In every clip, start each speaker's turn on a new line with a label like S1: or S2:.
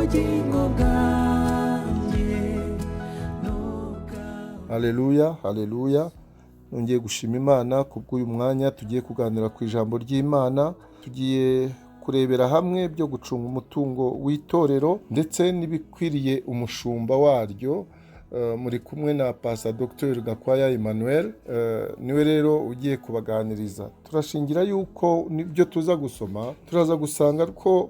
S1: ubugingo bwanjye.
S2: Haleluya, haleluya. Nongeye gushima Imana kubw'uyu mwanya tugiye kuganira ku ijambo ry'Imana. Tugiye kurebera hamwe byo gucunga umutungo w'itorero ndetse n'ibikwiriye umushumba waryo. Muri kumwe na Pastor Dr.GAKWAYA Emmanuel, niwe rero ugiye kubaganiriza. Turashingira yuko nibyo tuza gusoma, turaza gusanga ko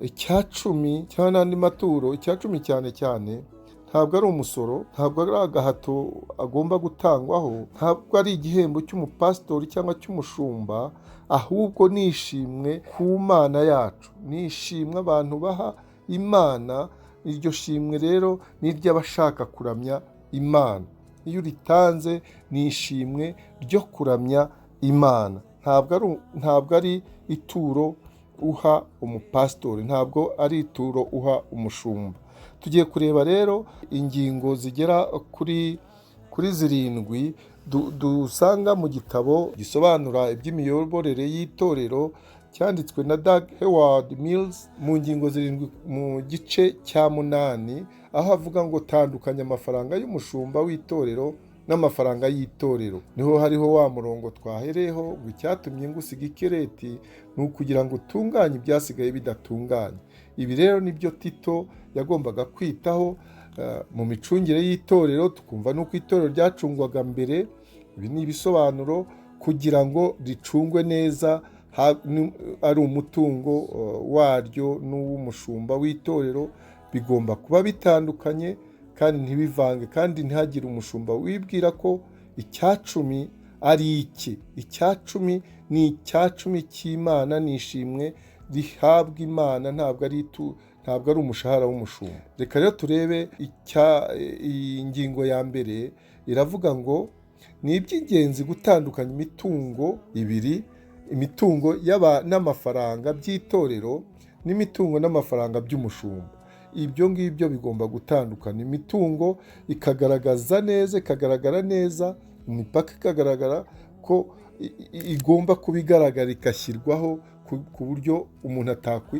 S2: icyacumi cyangwa n'andi maturo, icyacumi cyane cyane ntabwo ari umusoro, ntabwo ari agahato agomba gutangwaho, ntabwo ari igihembo cy'umupasitori cyangwa cy'umushumba, ahubwo nishimwe ku Mana yacu, nishimwe abantu baha Imana. Iryo shimwe rero ni iry'abashaka kuramya Imana. Iyo uritanze ni ishimwe ryo kuramya Imana, ntabwo ari ituro uha umupasitori, ntabwo ari ituro uha umushumba. Tugiye kureba rero ingingo zigera kuri 7 dusanga mu gitabo gisobanura iby'imiyoborere y'itorero cyanditswe na Doug Mills mu ngingo 7 mu gice cya 8, aho avuga ngo tandukanya amafaranga y'umushumba w'itorero n'amafaranga y'itorero. Niho hariho wa murongo twahereho ngo icyatumye ngusiga Kirete ni ukugira ngo utunganye ibyasigaye bidatunganye. Ibi rero nibyo Tito yagombaga kwitaho mu micungire y'itorero, tukumva nuko itorero ryacungwaga mbere. Ibi ni ibisobanuro kugira ngo ricungwe neza, ari umutungo waryo n'uw'umushumba w'itorero bigomba kuba bitandukanye kandi ntibivange, kandi ntihagire umushumba wibwira ko icyacumi ari iki. Icyacumi ni icyacumi cy'Imana, nishimwe rihabwa Imana, ntabwo ari umushahara w'umushumba. Reka rero turebe iyi ngingo ya mbere. Iravuga ngo ni iby'ingenzi gutandukanya imitungo ibiri, imitungo n'amafaranga by'itorero n'imitungo n'amafaranga by'umushumba. Ibyo ngibyo bigomba gutandukana. Imitungo ikagaragara neza, imipaka ikagaragara ko igomba kuba igaragara, igashyirwaho ku buryo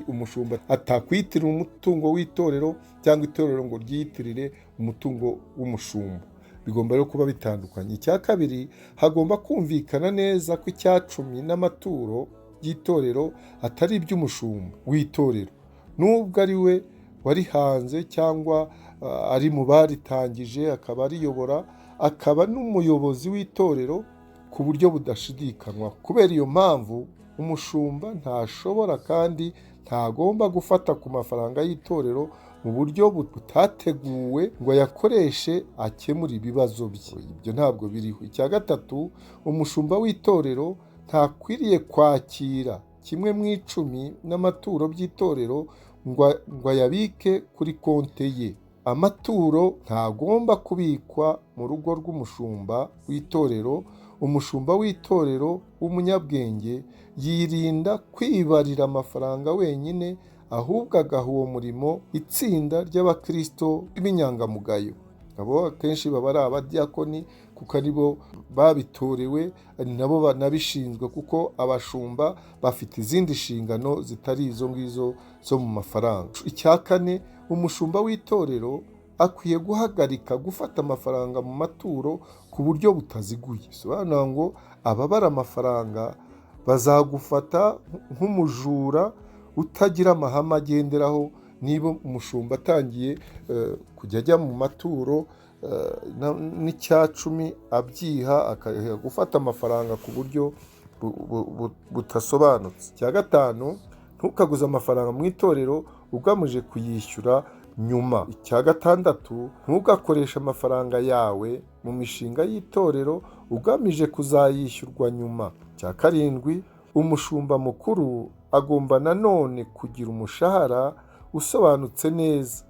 S2: umushumba atakwitirira umutungo w'itorero cyangwa itorero ngo ryiyitirire umutungo w'umushumba. Bigomba rero kuba bitandukanye. Icya kabiri, hagomba kumvikana neza ko icyacumi n'amaturo y'itorero atari iby'umushumba w'itorero, nubwo ari we warihanze cyangwa ari mu baritangije, akaba ariyobora, akaba n'umuyobozi w'itorero ku buryo budashidikanywa. Kubera iyo mpamvu umushumba ntashobora kandi ntagomba gufata ku mafaranga y'itorero mu buryo butateguwe ngo ayakoreshe akemura ibibazo bye. Ibyo ntabwo biriho. Icya gatatu, umushumba w'itorero ntakwiriye kwakira 1/10 n'amaturo by'itorero ngo ayabike kuri konte ye. Amaturo ntagomba kubikwa mu rugo rw'umushumba w'itorero. Umushumba w'itorero w'umunyabwenge yirinda kwibarira amafaranga wenyine, ahubwo agaha uwo murimo itsinda ry'abakristo b'inyangamugayo. Abo akenshi baba ari abadiyakoni, kuko aribo babitorewe, ari nabo banabishinzwe, kuko abashumba bafite izindi nshingano zitari izo ngizo zo mu mafaranga. Icya kane, umushumba w'itorero akwiye guhagarika gufata amafaranga mu maturo ku buryo butaziguye. Bisobanura ngo ababara amafaranga bazagufata nk'umujura utagira amahame agenderaho. Niba umushumba atangiye kujya ajya mu maturo n'icyacumi abyiha, akajya gufata amafaranga ku buryo butasobanutse. Icya gatanu, ntukaguze amafaranga mu itorero ugamije kuyishyura nyuma. Icya gatandatu, ntugakoreshe amafaranga yawe mu mishinga y'itorero ugamije kuzayishyurwa nyuma. Icya karindwi, umushumba mukuru agomba nanone kugira umushahara usobanutse neza,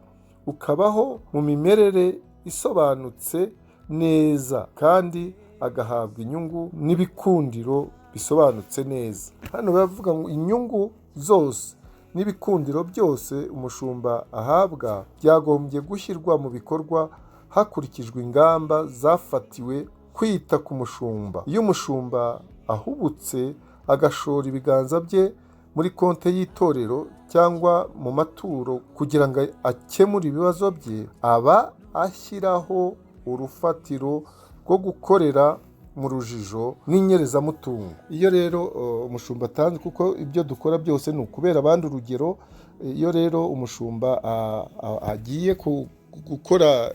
S2: ukabaho mu mimerere isobanutse neza, kandi agahabwa inyungu n'ibikundiro bisobanutse neza. Hano baravuga ngo inyungu zose n'ibikundiro byose umushumba ahabwa byagombye gushyirwa mu bikorwa hakurikijwe ingamba zafatiwe kwita ku mushumba. Iyo umushumba ahubutse agashora ibiganza bye muri konte y'itorero cyangwa mu maturo kugira ngo akemure ibibazo bye, aba ashyiraho urufatiro rwo gukorera mu rujijo n'inyerezamutungo. Iyo rero umushumba atanze, kuko ibyo dukora byose ni ukubera abandi urugero, iyo rero umushumba agiye gukora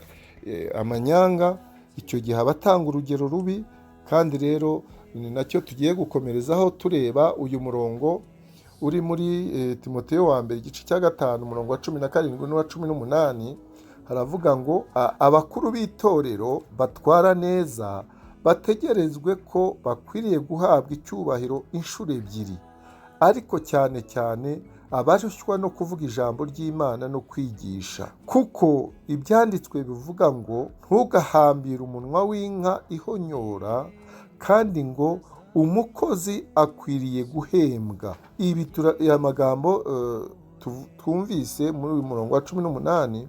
S2: amanyanga, icyo gihe aba atanga urugero rubi. Kandi rero ni nacyo tugiye gukomerezaho tureba uyu murongo uri muri Timoteyo wa mbere igice cya 5 umurongo wa 17 n'uwa 18. haravuga ngo abakuru b'itorero batwara neza batekerezwe ko bakwiriye guhabwa icyubahiro incuro ebyiri, ariko cyane cyane abarushywa no kuvuga ijambo ry'Imana no kwigisha. Kuko ibyanditswe bivuga ngo ntugahambire umunwa w'inka ihonyora, kandi ngo umukozi akwiriye guhembwa. Aya magambo twumvise muri uyu murongo wa 18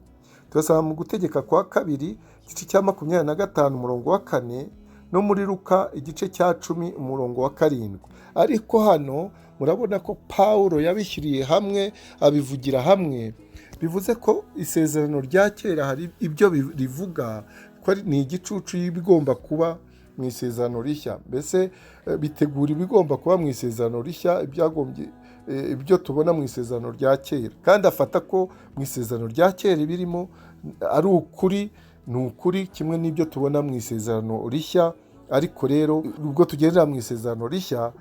S2: turasaba mu gutegeka kwa 2 igice cya 25 umurongo wa 4, no muri Luka igice cya 10 umurongo wa 7. Ariko hano murabona ko Pawulo yabishyiriye hamwe, abivugira hamwe. Bivuze ko isezerano rya kera hari ibyo rivuga ko ni igicucu y'ibigomba kuba mu isezerano rishya. Mbese bitegura ibigomba kuba mu isezerano rishya, ibyo tubona mu isezerano rya kera. Kandi afata ko mu isezerano rya kera ibirimo ari ukuri, ni ukuri kimwe n'ibyo tubona mu isezerano rishya. Ariko rero ubwo tugendera mu isezerano rishya,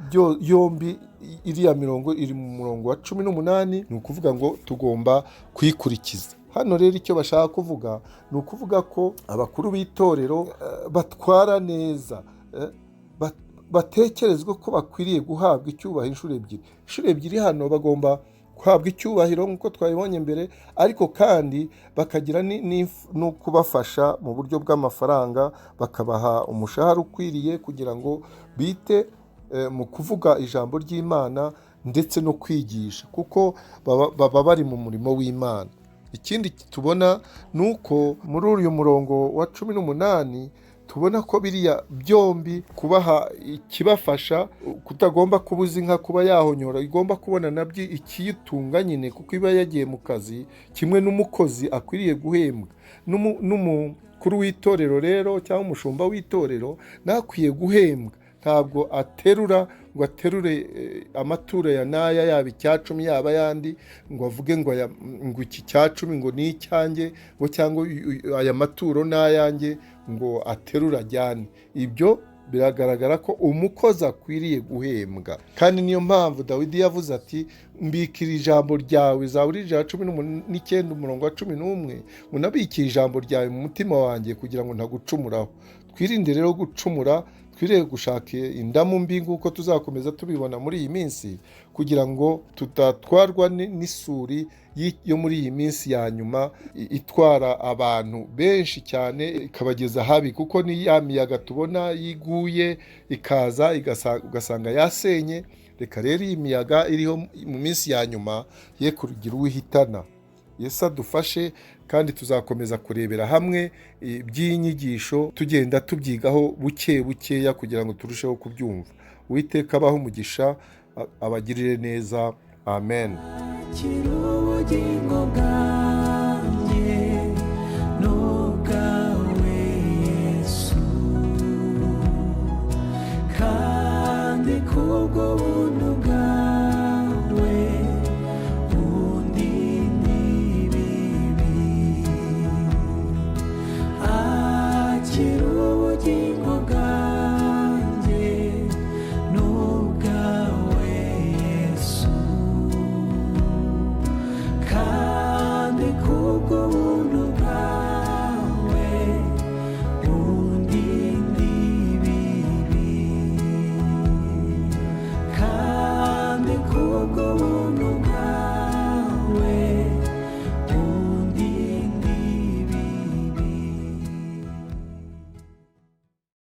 S2: yombi iriya mirongo iri mu murongo wa 18, ni ukuvuga ngo tugomba kuyikurikiza. Hano rero icyo bashaka kuvuga ni ukuvuga ko abakuru b'itorero batwara neza, batekerezwe ko bakwiriye guhabwa icyubahiro incuro ebyiri. Incuro ebyiri hano bagomba guhabwa icyubahiro nk'uko twabibonye mbere, ariko kandi bakagira no kubafasha mu buryo bw'amafaranga, bakabaha umushahara ukwiriye kugira ngo bite mu kuvuga ijambo ry'Imana ndetse no kwigisha, kuko baba bari mu murimo w'Imana. Ikindi tubona ni uko muri uyu murongo wa 18 tubona ko biriya byombi kubaha ikibafasha, kutagomba kubuza inka kuba yahonyora, igomba kubona nabyo ikiyitunganye kuko iba yagiye mu kazi, kimwe n'umukozi akwiriye guhembwa. N'umukuru w'itorero rero cyangwa umushumba w'itorero nakwiye guhembwa. Ntabwo aterura ngo aterure amaturo ya naya, yaba icyacumi yaba yandi, ngo avuge ngo iki cyacumi ngo ni icyanjye, ngo cyangwa aya maturo n'ayanjye ngo aterura ajyane. Ibyo biragaragara ko umukozi akwiriye guhembwa. Kandi niyo mpamvu Dawidi yavuze ati mbikira ijambo ryawe, Zaburi 19 umurongo wa 11, ngo nabikire ijambo ryawe mu mutima wanjye kugira ngo ntagucumuraho. Twirinde rero gucumura, twirinde gushaka indamu mbi nk'uko tuzakomeza tubibona muri iyi minsi, kugira ngo tutatwarwa n'isuri yo muri iyi minsi ya nyuma itwara abantu benshi cyane ikabageza habi. Kuko ni ya miyaga tubona yiguye ikaza ugasanga yasenye. Reka rero iyi miyaga iriho mu minsi ya nyuma ye kugira uwihitana. Yesu adufashe, kandi tuzakomeza kurebera hamwe by'inyigisho tugenda tubyigaho buke bukeya kugira ngo turusheho kubyumva. Uwiteka abaho umugisha, abagirire neza. Amen.
S1: Ubugingo bwanjye n'ubwawe Yesu, kandi kubwo